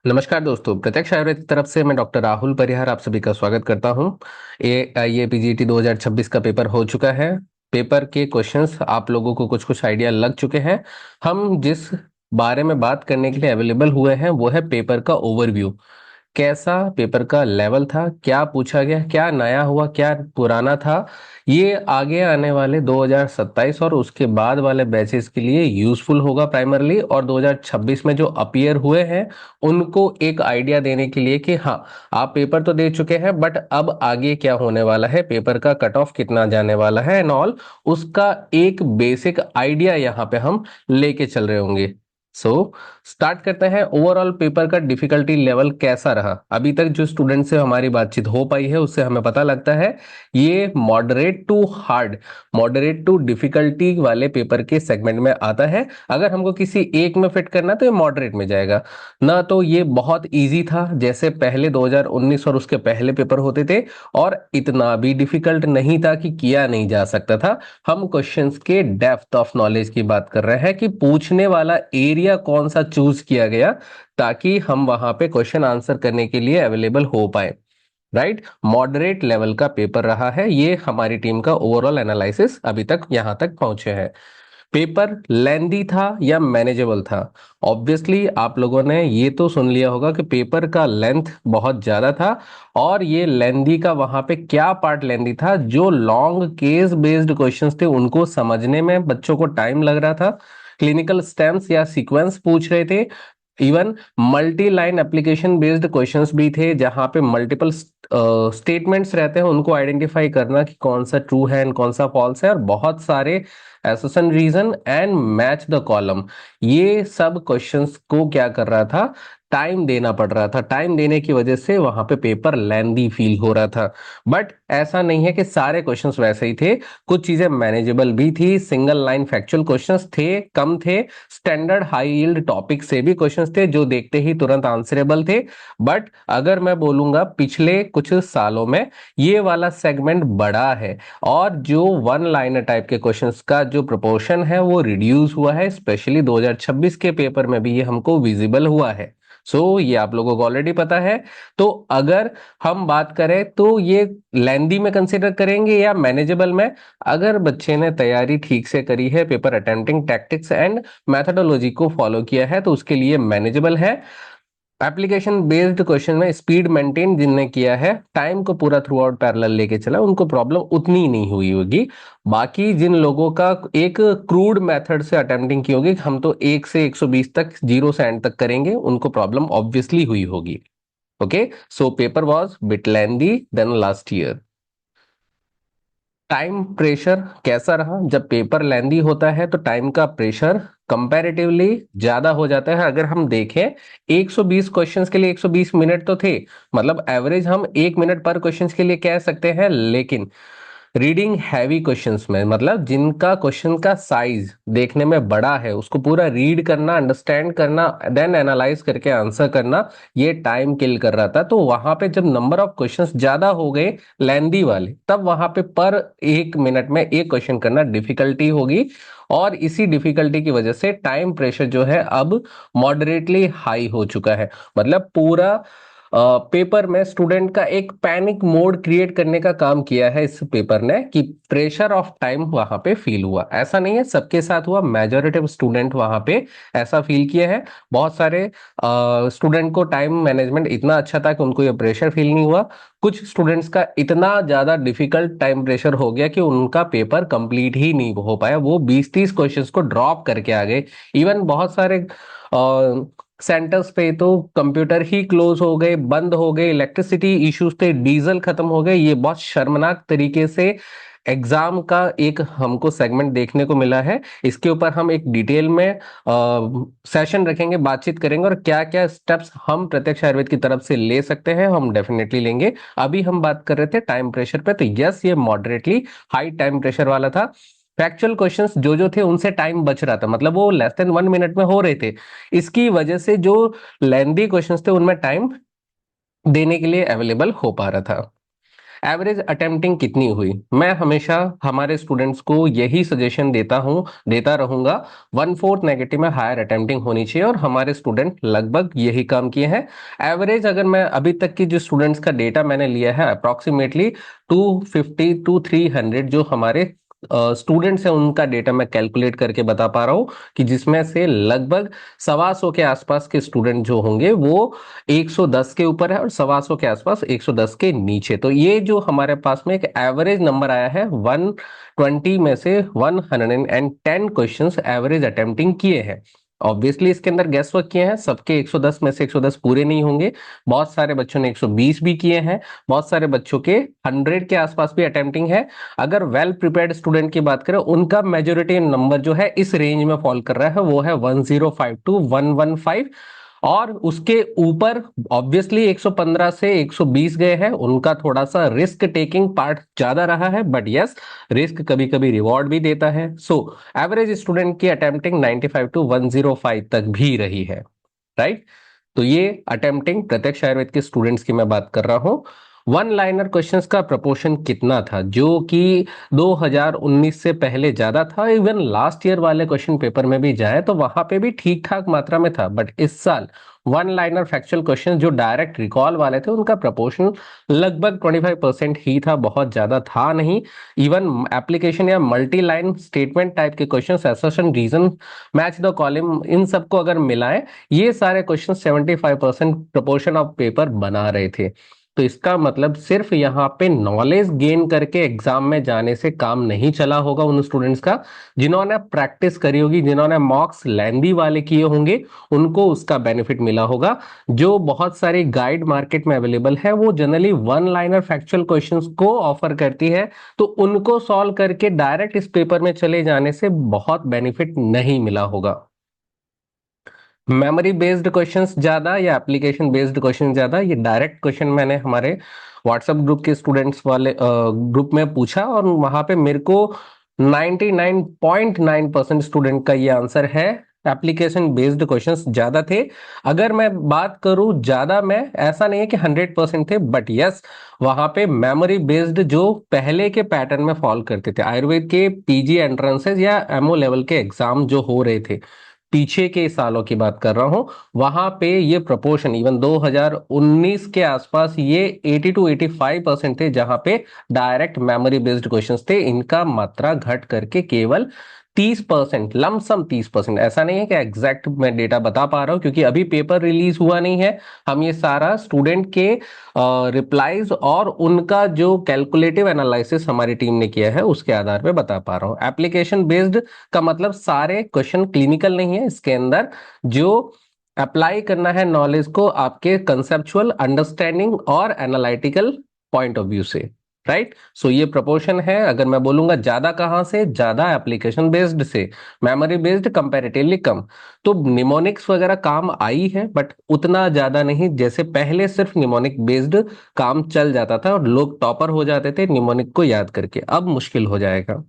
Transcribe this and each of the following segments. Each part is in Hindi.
नमस्कार दोस्तों, प्रत्यक्ष आयुर्वेद की तरफ से मैं डॉक्टर राहुल परिहार आप सभी का स्वागत करता हूं। ये पीजीटी 2026 का पेपर हो चुका है। पेपर के क्वेश्चंस आप लोगों को कुछ कुछ आइडिया लग चुके हैं। हम जिस बारे में बात करने के लिए अवेलेबल हुए हैं वो है पेपर का ओवरव्यू। कैसा पेपर का लेवल था, क्या पूछा गया, क्या नया हुआ, क्या पुराना था, ये आगे आने वाले 2027 और उसके बाद वाले बैचेस के लिए यूजफुल होगा प्राइमरली, और 2026 में जो अपीयर हुए हैं उनको एक आइडिया देने के लिए कि हाँ, आप पेपर तो दे चुके हैं बट अब आगे क्या होने वाला है, पेपर का कट ऑफ कितना जाने वाला है एंड ऑल, उसका एक बेसिक आइडिया यहाँ पे हम लेके चल रहे होंगे। सो स्टार्ट करते हैं। ओवरऑल पेपर का डिफिकल्टी लेवल कैसा रहा, अभी तक जो स्टूडेंट से हमारी बातचीत हो पाई है उससे हमें पता लगता है ये moderate to hard, moderate to difficulty वाले पेपर के सेगमेंट में आता है। अगर हमको किसी एक में फिट करना तो ये मॉडरेट में जाएगा। ना तो ये बहुत इजी था जैसे पहले 2019 और उसके पहले पेपर होते थे, और इतना भी डिफिकल्ट नहीं था कि किया नहीं जा सकता था। हम क्वेश्चंस के डेप्थ ऑफ नॉलेज की बात कर रहे हैं कि पूछने वाला एरिया कौन सा चूज किया गया ताकि हम वहां पे क्वेश्चन आंसर करने के लिए अवेलेबल हो पाए। राइट, मॉडरेट लेवल का पेपर रहा है ये। हमारी टीम का ओवरऑल एनालिसिस अभी तक यहां तक पहुंचे हैं। पेपर लेंदी था या मैनेजेबल था? ऑब्वियसली आप लोगों ने ये तो सुन लिया होगा कि पेपर का लेंथ बहुत ज्यादा था, और ये लेंदी का वहां पे क्या पार्ट लेंदी था, जो लॉन्ग केस बेस्ड क्वेश्चंस थे उनको समझने में बच्चों को टाइम लग रहा था। क्लिनिकल स्टेम्स या सीक्वेंस पूछ रहे थे। Even multi line application based questions भी थे जहां पे मल्टीपल स्टेटमेंट्स रहते हैं, उनको आइडेंटिफाई करना कि कौन सा ट्रू है एंड कौन सा फॉल्स है, और बहुत सारे association reason and match the column, ये सब क्वेश्चंस को क्या कर रहा था, टाइम देना पड़ रहा था। टाइम देने की वजह से वहां पे पेपर लेंदी फील हो रहा था। बट ऐसा नहीं है कि सारे क्वेश्चंस वैसे ही थे, कुछ चीजें मैनेजेबल भी थी। सिंगल लाइन फैक्चुअल क्वेश्चंस थे, कम थे। स्टैंडर्ड हाई यील्ड टॉपिक से भी क्वेश्चंस थे जो देखते ही तुरंत आंसरेबल थे। बट अगर मैं बोलूंगा पिछले कुछ सालों में ये वाला सेगमेंट बड़ा है, और जो वन लाइनर टाइप के क्वेश्चंस का जो प्रोपोर्शन है वो रिड्यूस हुआ है। स्पेशली 2026 के पेपर में भी ये हमको विजिबल हुआ है। ये आप लोगों को ऑलरेडी पता है। तो अगर हम बात करें तो ये लेंदी में कंसिडर करेंगे या मैनेजेबल में? अगर बच्चे ने तैयारी ठीक से करी है, paper attempting tactics and methodology को फॉलो किया है, तो उसके लिए मैनेजेबल है। एप्लीकेशन बेस्ड क्वेश्चन में स्पीड मेंटेन जिनने किया है, टाइम को पूरा थ्रू आउट पैरेलल लेके चला, उनको प्रॉब्लम उतनी नहीं हुई होगी। बाकी जिन लोगों का एक क्रूड मेथड से अटेम्प्टिंग की होगी, हम तो 1 से 120 तक, 0 से एंड तक करेंगे, उनको प्रॉब्लम ऑब्वियसली हुई होगी। Okay, so paper was bit lengthy than last year. Time pressure कैसा रहा? जब पेपर लेंदी होता है तो टाइम का प्रेशर कंपैरेटिवली ज्यादा हो जाता है। अगर हम देखें 120 क्वेश्चंस के लिए 120 मिनट तो थे, मतलब एवरेज हम 1 मिनट पर क्वेश्चंस के लिए कह सकते हैं। लेकिन रीडिंग हैवी क्वेश्चंस में, मतलब जिनका क्वेश्चन का साइज देखने में बड़ा है, उसको पूरा रीड करना, अंडरस्टैंड करना, देन एनालाइज करके आंसर करना, ये टाइम किल कर रहा था। तो वहां पे जब नंबर ऑफ क्वेश्चंस ज्यादा हो गए लेंदी वाले, तब वहां पे पर 1 मिनट में एक क्वेश्चन करना डिफिकल्टी होगी। और इसी डिफिकल्टी की वजह से टाइम प्रेशर जो है अब मॉडरेटली हाई हो चुका है। मतलब पूरा पेपर में स्टूडेंट का एक पैनिक मोड क्रिएट करने का काम किया है इस पेपर ने, कि प्रेशर ऑफ टाइम वहां पे फील हुआ। ऐसा नहीं है सबके साथ हुआ, मेजोरिटी ऑफ स्टूडेंट वहां पे ऐसा फील किए हैं। बहुत सारे स्टूडेंट को टाइम मैनेजमेंट इतना अच्छा था कि उनको ये प्रेशर फील नहीं हुआ। कुछ स्टूडेंट्स का इतना ज्यादा डिफिकल्ट टाइम प्रेशर हो गया कि उनका पेपर कंप्लीट ही नहीं हो पाया, वो 20-30 क्वेश्चंस को ड्रॉप करके आ गए। इवन बहुत सारे सेंटर्स पे तो कंप्यूटर ही क्लोज हो गए, बंद हो गए, इलेक्ट्रिसिटी इश्यूज थे, डीजल खत्म हो गए। ये बहुत शर्मनाक तरीके से एग्जाम का एक हमको सेगमेंट देखने को मिला है। इसके ऊपर हम एक डिटेल में सेशन रखेंगे, बातचीत करेंगे, और क्या क्या स्टेप्स हम प्रत्यक्ष आयुर्वेद की तरफ से ले सकते हैं हम डेफिनेटली लेंगे। अभी हम बात कर रहे थे टाइम प्रेशर पे, तो यस, ये मॉडरेटली हाई टाइम प्रेशर वाला था। फैक्चुअल क्वेश्चंस जो थे उनसे टाइम बच रहा था, मतलब वो लेस देन 1 मिनट में हो रहे थे। इसकी वजह से जो लेंदी क्वेश्चंस थे उनमें टाइम देने के लिए अवेलेबल हो पा रहा था। एवरेज अटेम्प्टिंग कितनी हुई। मैं हमेशा हमारे स्टूडेंट्स को यही सजेशन देता रहूंगा। 1/4 नेगेटिव में हायर अटेम्प्टिंग होनी चाहिए और हमारे स्टूडेंट लगभग यही काम किए हैं। एवरेज अगर मैं अभी तक की जो स्टूडेंट्स का डेटा मैंने लिया है अप्रोक्सीमेटली 250 to 300 जो हमारे स्टूडेंट्स हैं उनका डेटा मैं कैलकुलेट करके बता पा रहा हूँ कि जिसमें से लगभग 125 के आसपास के स्टूडेंट जो होंगे वो 110 के ऊपर है और 125 के आसपास 110 के नीचे। तो ये जो हमारे पास में एक एवरेज नंबर आया है 120 में से 110 क्वेश्चंस एवरेज अटेम्प्टिंग किए हैं। ऑब्वियसली इसके अंदर गेस वर्क किए हैं, सबके 110 में से 110 पूरे नहीं होंगे। बहुत सारे बच्चों ने 120 भी किए हैं, बहुत सारे बच्चों के 100 के आसपास भी अटेम्प्टिंग है। अगर वेल प्रिपेयर्ड स्टूडेंट की बात करें उनका मेजोरिटी नंबर जो है इस रेंज में फॉल कर रहा है, वो है 105 to 115। और उसके ऊपर ऑब्वियसली 115 से 120 गए हैं, उनका थोड़ा सा रिस्क टेकिंग पार्ट ज्यादा रहा है, बट यस रिस्क कभी कभी रिवॉर्ड भी देता है। सो एवरेज स्टूडेंट की अटेम्प्टिंग 95 to 105 तक भी रही है, राइट। तो ये अटेम्प्टिंग प्रत्यक्ष आयुर्वेद के स्टूडेंट्स की मैं बात कर रहा हूं। वन लाइनर क्वेश्चंस का प्रपोर्शन कितना था, जो कि 2019 से पहले ज्यादा था। इवन लास्ट ईयर वाले क्वेश्चन पेपर में भी जाए तो वहां पे भी ठीक ठाक मात्रा में था, बट इस साल वन लाइनर फैक्चुअल क्वेश्चन जो डायरेक्ट रिकॉल वाले थे उनका प्रपोर्शन लगभग 25% ही था, बहुत ज्यादा था नहीं। इवन एप्लीकेशन या मल्टी लाइन स्टेटमेंट टाइप के questions, assertion, reason, match the column, इन सबको अगर मिलाएं ये सारे क्वेश्चन 75% प्रपोर्शन ऑफ पेपर बना रहे थे। तो इसका मतलब सिर्फ यहाँ पे नॉलेज गेन करके एग्जाम में जाने से काम नहीं चला होगा उन स्टूडेंट्स का। जिन्होंने प्रैक्टिस करी होगी, जिन्होंने मॉक्स लेंदी वाले किए होंगे, उनको उसका बेनिफिट मिला होगा। जो बहुत सारी गाइड मार्केट में अवेलेबल है वो generally one liner factual questions को ऑफर करती है, तो उनको सॉल्व करके डायरेक्ट इस पेपर में चले जाने से बहुत बेनिफिट नहीं मिला होगा। मेमोरी बेस्ड क्वेश्चंस ज्यादा या एप्लीकेशन बेस्ड क्वेश्चन ज्यादा, ये डायरेक्ट क्वेश्चन मैंने हमारे व्हाट्सएप ग्रुप के स्टूडेंट्स वाले ग्रुप में पूछा और वहां पे मेरे को 99.9% स्टूडेंट का ये आंसर है एप्लीकेशन बेस्ड क्वेश्चंस ज्यादा थे। अगर मैं बात करूं ज्यादा में, ऐसा नहीं है कि 100% थे, बट यस वहां पे मेमोरी बेस्ड जो पहले के पैटर्न में फॉलो करते थे, आयुर्वेद के पीजी एंट्रेंसेस या एमओ लेवल के एग्जाम जो हो रहे थे पीछे के सालों की बात कर रहा हूं, वहां पे ये प्रपोर्शन इवन 2019 के आसपास ये 80 to 85% थे, जहां पे डायरेक्ट मेमोरी बेस्ड क्वेश्चंस थे। इनका मात्रा घट करके केवल 30%, लमसम 30%। ऐसा नहीं है कि एग्जैक्ट मैं डेटा बता पा रहा हूं क्योंकि अभी पेपर रिलीज हुआ नहीं है। हम ये सारा स्टूडेंट के रिप्लाईज और उनका जो कैलकुलेटिव एनालिसिस हमारी टीम ने किया है उसके आधार पे बता पा रहा हूँ। एप्लीकेशन बेस्ड का मतलब सारे क्वेश्चन क्लिनिकल नहीं है, इसके अंदर जो अप्लाई करना है नॉलेज को आपके कंसेप्चुअल अंडरस्टैंडिंग और एनालिटिकल पॉइंट ऑफ व्यू से, राइट। सो ये प्रोपोर्शन है। अगर मैं बोलूंगा ज्यादा कहां से, ज्यादा एप्लीकेशन बेस्ड से, मेमोरी बेस्ड कंपैरेटिवली कम। तो निमोनिक्स वगैरह काम आई है बट उतना ज्यादा नहीं, जैसे पहले सिर्फ निमोनिक बेस्ड काम चल जाता था और लोग टॉपर हो जाते थे निमोनिक को याद करके, अब मुश्किल हो जाएगा।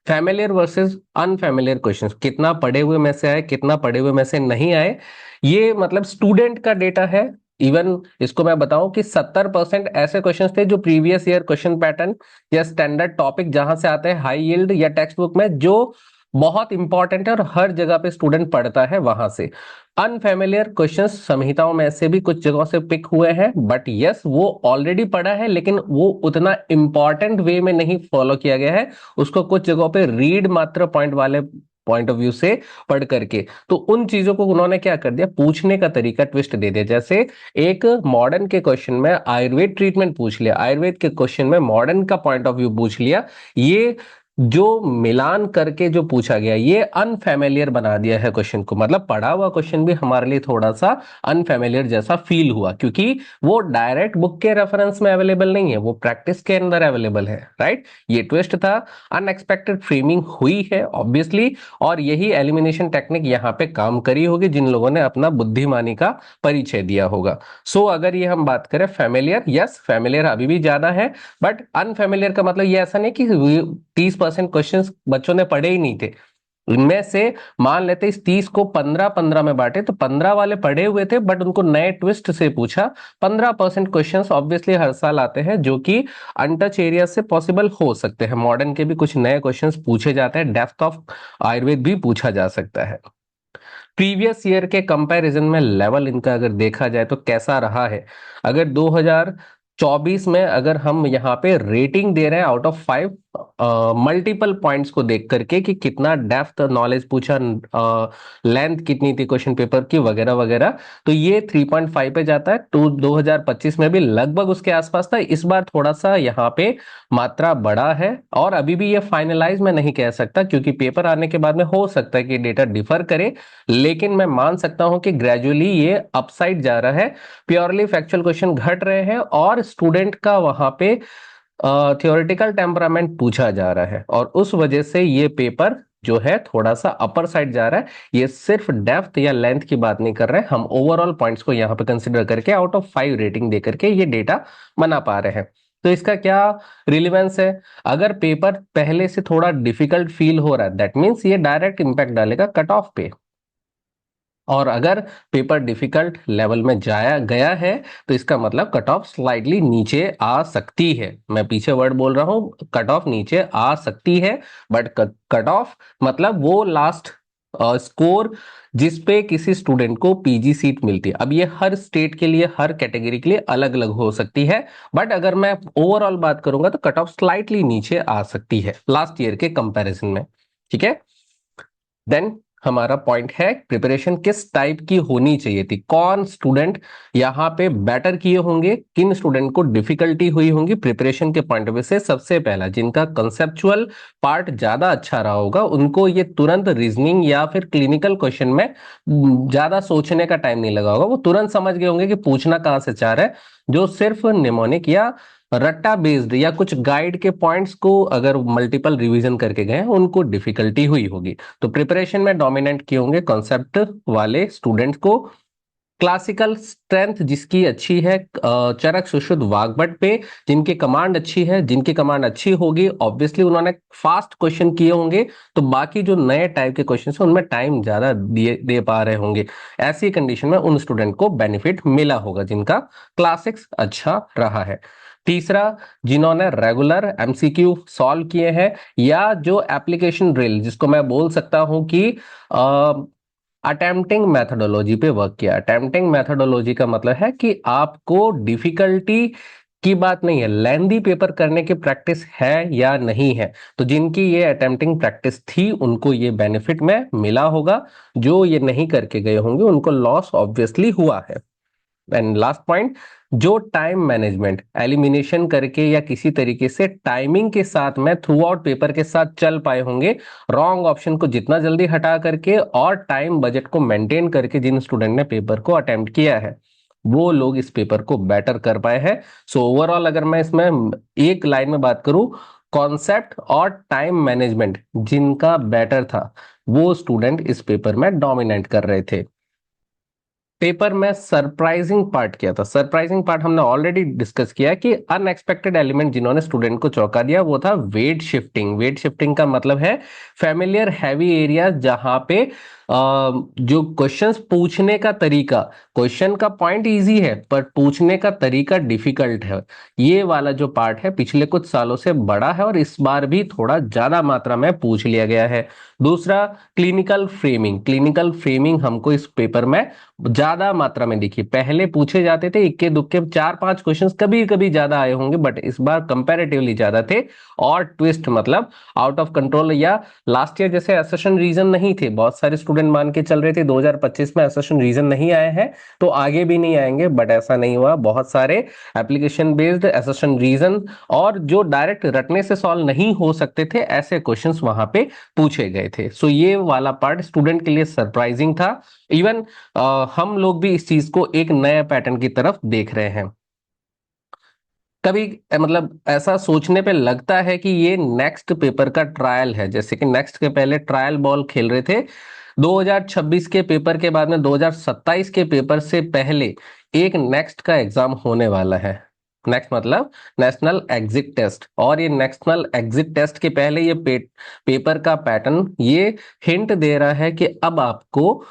फैमिलियर वर्सेस अनफैमिलियर क्वेश्चंस, कितना पढ़े हुए में से आए, कितना पढ़े हुए में से नहीं आए, ये मतलब स्टूडेंट का डेटा है। इवन इसको मैं बताऊं कि 70% ऐसे क्वेश्चंस थे जो प्रीवियस ईयर क्वेश्चन पैटर्न या स्टैंडर्ड टॉपिक जहां से आते हैं हाई यील्ड या टेक्स्ट बुक में, जो बहुत इंपॉर्टेंट है और हर जगह पे स्टूडेंट पढ़ता है वहां से। अनफेमिलियर क्वेश्चंस संहिताओं में से भी कुछ जगहों से पिक हुए हैं, बट यस वो ऑलरेडी पढ़ा है लेकिन वो उतना इंपॉर्टेंट वे में नहीं फॉलो किया गया है, उसको कुछ जगहों पे रीड मात्र पॉइंट वाले पॉइंट ऑफ व्यू से पढ़ करके। तो उन चीजों को उन्होंने क्या कर दिया, पूछने का तरीका ट्विस्ट दे दिया। जैसे एक मॉडर्न के क्वेश्चन में आयुर्वेद ट्रीटमेंट पूछ लिया, आयुर्वेद के क्वेश्चन में मॉडर्न का पॉइंट ऑफ व्यू पूछ लिया। ये जो मिलान करके जो पूछा गया ये अनफेमिलियर बना दिया है क्वेश्चन को, मतलब पढ़ा हुआ क्वेश्चन भी हमारे लिए थोड़ा सा अनफेमिलियर जैसा फील हुआ, क्योंकि वो डायरेक्ट बुक के रेफरेंस में अवेलेबल नहीं है, वो प्रैक्टिस के अंदर अवेलेबल है, राइट। ये ट्विस्ट था। अनएक्सपेक्टेड फ्रेमिंग हुई है ऑब्वियसली, और यही एलिमिनेशन टेक्निक यहाँ पे काम करी होगी जिन लोगों ने अपना बुद्धिमानी का परिचय दिया होगा। सो अगर ये हम बात करें फेमिलियर, यस फेमिलियर अभी भी ज्यादा है, बट अनफेमिलियर का मतलब ये ऐसा नहीं कि 30% क्वेश्चंस बच्चों ने पढ़े ही नहीं थे। इनमें से मान लेते इस 30 को 15-15 में बांटे, तो 15 वाले पढ़े हुए थे बट उनको नए ट्विस्ट से पूछा। 15% क्वेश्चंस ऑब्वियसली हर साल आते हैं जो कि अनटच एरिया से पॉसिबल हो सकते हैं। मॉडर्न के भी कुछ नए क्वेश्चंस पूछे जाते हैं, डेप्थ ऑफ आयुर्वेद भी पूछा जा सकता है। प्रीवियस ईयर के कंपैरिजन में लेवल इनका अगर देखा जाए तो कैसा रहा है, अगर 2024 में अगर हम यहाँ पे रेटिंग दे रहे हैं आउट ऑफ 5 मल्टीपल पॉइंट्स को देख करके कि कितना डेप्थ नॉलेज पूछा, लेंथ कितनी थी क्वेश्चन पेपर की वगैरह वगैरह, तो ये 3.5 पे जाता है। तो 2025 में भी लगभग उसके आसपास था। इस बार थोड़ा सा यहाँ पे मात्रा बढ़ा है, और अभी भी ये फाइनलाइज मैं नहीं कह सकता क्योंकि पेपर आने के बाद में हो सकता है कि डेटा डिफर करे, लेकिन मैं मान सकता हूं कि ग्रेजुअली ये अपसाइड जा रहा है। प्योरली फैक्चुअल क्वेश्चन घट रहे हैं और स्टूडेंट का वहां पे थियोरेटिकल टेम्परामेंट पूछा जा रहा है, और उस वजह से ये पेपर जो है थोड़ा सा अपर साइड जा रहा है। ये सिर्फ डेप्थ या लेंथ की बात नहीं कर रहे हैं, हम ओवरऑल पॉइंट्स को यहाँ पे कंसिडर करके आउट ऑफ 5 रेटिंग दे करके ये डेटा बना पा रहे हैं। तो इसका क्या रिलेवेंस है, अगर पेपर पहले से थोड़ा डिफिकल्ट फील हो रहा है दैट मीन्स ये डायरेक्ट इंपैक्ट डालेगा कट ऑफ पे, और अगर पेपर डिफिकल्ट लेवल में जाया गया है तो इसका मतलब कट ऑफ स्लाइडली नीचे आ सकती है। मैं पीछे वर्ड बोल रहा हूं, कट ऑफ नीचे आ सकती है, बट कट ऑफ मतलब वो लास्ट स्कोर जिस पे किसी स्टूडेंट को पीजी सीट मिलती है। अब ये हर स्टेट के लिए, हर कैटेगरी के लिए अलग अलग हो सकती है, बट अगर मैं ओवरऑल बात करूंगा तो कट ऑफ स्लाइटली नीचे आ सकती है लास्ट ईयर के कंपैरिजन में। ठीक है, देन हमारा पॉइंट है प्रिपरेशन किस टाइप की होनी चाहिए थी, कौन स्टूडेंट यहाँ पे बेटर किए होंगे, किन स्टूडेंट को डिफिकल्टी हुई होंगी प्रिपरेशन के पॉइंट ऑफ व्यू से। सबसे पहला, जिनका कंसेप्चुअल पार्ट ज्यादा अच्छा रहा होगा उनको ये तुरंत रीजनिंग या फिर क्लिनिकल क्वेश्चन में ज्यादा सोचने का टाइम नहीं लगा होगा, वो तुरंत समझ गए होंगे कि पूछना कहाँ से चाह रहा है। जो सिर्फ निमोनिक या रट्टा बेस्ड या कुछ गाइड के पॉइंट्स को अगर मल्टीपल रिवीजन करके गए उनको डिफिकल्टी हुई होगी। तो प्रिपरेशन में डोमिनेंट किए होंगे कॉन्सेप्ट वाले स्टूडेंट्स को। क्लासिकल स्ट्रेंथ जिसकी अच्छी है, चरक सुश्रुत वाग्भट पे जिनकी कमांड अच्छी है, जिनकी कमांड अच्छी होगी ऑब्वियसली उन्होंने फास्ट क्वेश्चन किए होंगे, तो बाकी जो नए टाइप के क्वेश्चन है उनमें टाइम ज्यादा दे पा रहे होंगे। ऐसी कंडीशन में उन स्टूडेंट को बेनिफिट मिला होगा जिनका क्लासिक्स अच्छा रहा है। तीसरा, जिन्होंने रेगुलर एमसीक्यू सॉल्व किए हैं या जो एप्लीकेशन ड्रिल जिसको मैं बोल सकता हूं कि अटेम्प्टिंग मेथोडोलॉजी पे वर्क किया। अटेम्प्टिंग मेथोडोलॉजी का मतलब है कि आपको डिफिकल्टी की बात नहीं है, लेंदी पेपर करने की प्रैक्टिस है या नहीं है। तो जिनकी ये अटेम्प्टिंग प्रैक्टिस थी उनको ये बेनिफिट में मिला होगा, जो ये नहीं करके गए होंगे उनको लॉस ऑब्वियसली हुआ है। एंड लास्ट पॉइंट, जो टाइम मैनेजमेंट एलिमिनेशन करके या किसी तरीके से टाइमिंग के साथ में थ्रू आउट पेपर के साथ चल पाए होंगे, रॉन्ग ऑप्शन को जितना जल्दी हटा करके और टाइम बजट को मेंटेन करके जिन स्टूडेंट ने पेपर को अटेम्प्ट किया है वो लोग इस पेपर को बेटर कर पाए हैं। सो ओवरऑल अगर मैं इसमें एक लाइन में बात करूं, कॉन्सेप्ट और टाइम मैनेजमेंट जिनका बेटर था वो स्टूडेंट इस पेपर में डोमिनेट कर रहे थे। पेपर में सरप्राइजिंग पार्ट क्या था, सरप्राइजिंग पार्ट हमने ऑलरेडी डिस्कस किया कि अनएक्सपेक्टेड एलिमेंट जिन्होंने स्टूडेंट को चौंका दिया वो था वेट शिफ्टिंग। वेट शिफ्टिंग का मतलब है फेमिलियर हैवी एरिया जहां पे जो क्वेश्चंस पूछने का तरीका, क्वेश्चन का पॉइंट इजी है पर पूछने का तरीका डिफिकल्ट है, ये वाला जो पार्ट है पिछले कुछ सालों से बड़ा है और इस बार भी थोड़ा ज्यादा मात्रा में पूछ लिया गया है। दूसरा, क्लिनिकल फ्रेमिंग। क्लिनिकल फ्रेमिंग हमको इस पेपर में ज्यादा मात्रा में दिखी। पहले पूछे जाते थे इक्के दुक्के 4-5 क्वेश्चंस, कभी कभी ज्यादा आए होंगे बट इस बार कंपैरेटिवली ज्यादा थे। और ट्विस्ट मतलब आउट ऑफ कंट्रोल, या लास्ट ईयर जैसे असर्शन रीजन नहीं थे, बहुत सारे स्टूडेंट मान के चल रहे थे 2025 में असर्शन रीजन नहीं आए हैं तो आगे भी नहीं आएंगे, बट ऐसा नहीं हुआ। बहुत सारे एप्लीकेशन बेस्ड असर्शन रीजन और जो डायरेक्ट रटने से सॉल्व नहीं हो सकते थे ऐसे क्वेश्चंस वहां पे पूछे गए थे। सो ये वाला पार्ट स्टूडेंट के लिए सरप्राइजिंग था। इवन हम लोग भी इस चीज को एक नए पैटर्न की तरफ देख रहे हैं। कभी मतलब ऐसा सोचने पे लगता है कि ये नेक्स्ट पेपर का ट्रायल है, जैसे कि नेक्स्ट के पहले ट्रायल बॉल खेल रहे थे। 2026 के पेपर के बाद में 2027 के पेपर से पहले एक नेक्स्ट का एग्जाम होने वाला है। नेक्स्ट मतलब नेशनल एग्जिट टेस्ट। और ये नेशनल एग्जिट टेस्ट के पहले ये पेपर का पैटर्न ये हिंट दे रहा है कि अब आपको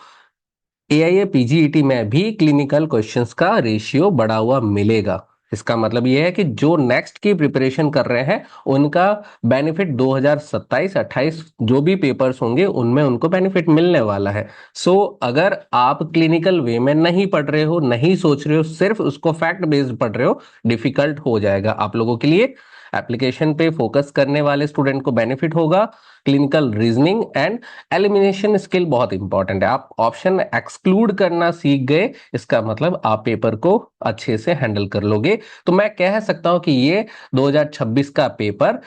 एआईए पीजीईटी में भी क्लिनिकल क्वेश्चंस का रेशियो बढ़ा हुआ मिलेगा। इसका मतलब यह है कि जो नेक्स्ट की प्रिपरेशन कर रहे हैं उनका बेनिफिट 2027-28 जो भी पेपर्स होंगे उनमें उनको बेनिफिट मिलने वाला है। सो अगर आप क्लिनिकल वे में नहीं पढ़ रहे हो, नहीं सोच रहे हो, सिर्फ उसको फैक्ट बेस्ड पढ़ रहे हो, डिफिकल्ट हो जाएगा आप लोगों के लिए। एप्लीकेशन पे फोकस करने वाले स्टूडेंट को बेनिफिट होगा। Clinical reasoning and elimination skill बहुत इंपॉर्टेंट है। आप ऑप्शन एक्सक्लूड करना सीख गए, इसका मतलब आप पेपर को अच्छे से हैंडल कर लोगे। तो मैं कह सकता हूं कि ये 2026 का पेपर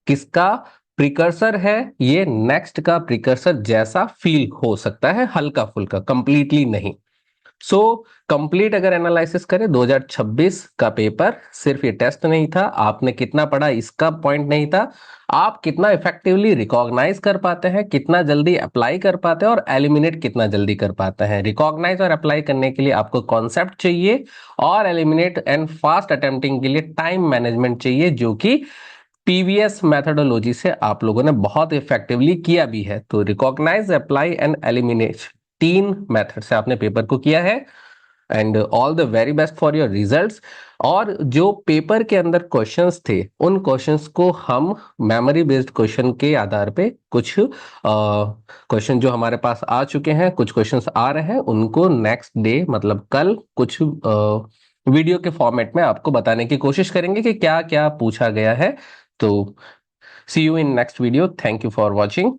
किसका प्रिकर्सर है, ये नेक्स्ट का प्रिकर्सर जैसा फील हो सकता है, हल्का फुल्का, कंप्लीटली नहीं। सो कंप्लीट अगर एनालिसिस करें 2026 का पेपर, सिर्फ ये टेस्ट नहीं था, आपने कितना पढ़ा इसका पॉइंट नहीं था, आप कितना इफेक्टिवली रिकॉग्नाइज कर पाते हैं, कितना जल्दी अप्लाई कर पाते हैं और एलिमिनेट कितना जल्दी कर पाते हैं। रिकॉग्नाइज और अप्लाई करने के लिए आपको कॉन्सेप्ट चाहिए और एलिमिनेट एंड फास्ट अटेम्प्टिंग के लिए टाइम मैनेजमेंट चाहिए, जो कि पीवीएस मेथोडोलॉजी से आप लोगों ने बहुत इफेक्टिवली किया भी है। तो recognise, apply and eliminate, 3 method से आपने पेपर को किया है। And all the very best for your results. और जो पेपर के अंदर क्वेश्चंस थे उन क्वेश्चंस को हम मेमोरी बेस्ड क्वेश्चन के आधार पे कुछ क्वेश्चन जो हमारे पास आ चुके हैं, कुछ क्वेश्चंस आ रहे हैं, उनको नेक्स्ट डे मतलब कल कुछ वीडियो के फॉर्मेट में आपको बताने की कोशिश करेंगे कि क्या क्या पूछा गया है। तो see you in next video. Thank you for watching.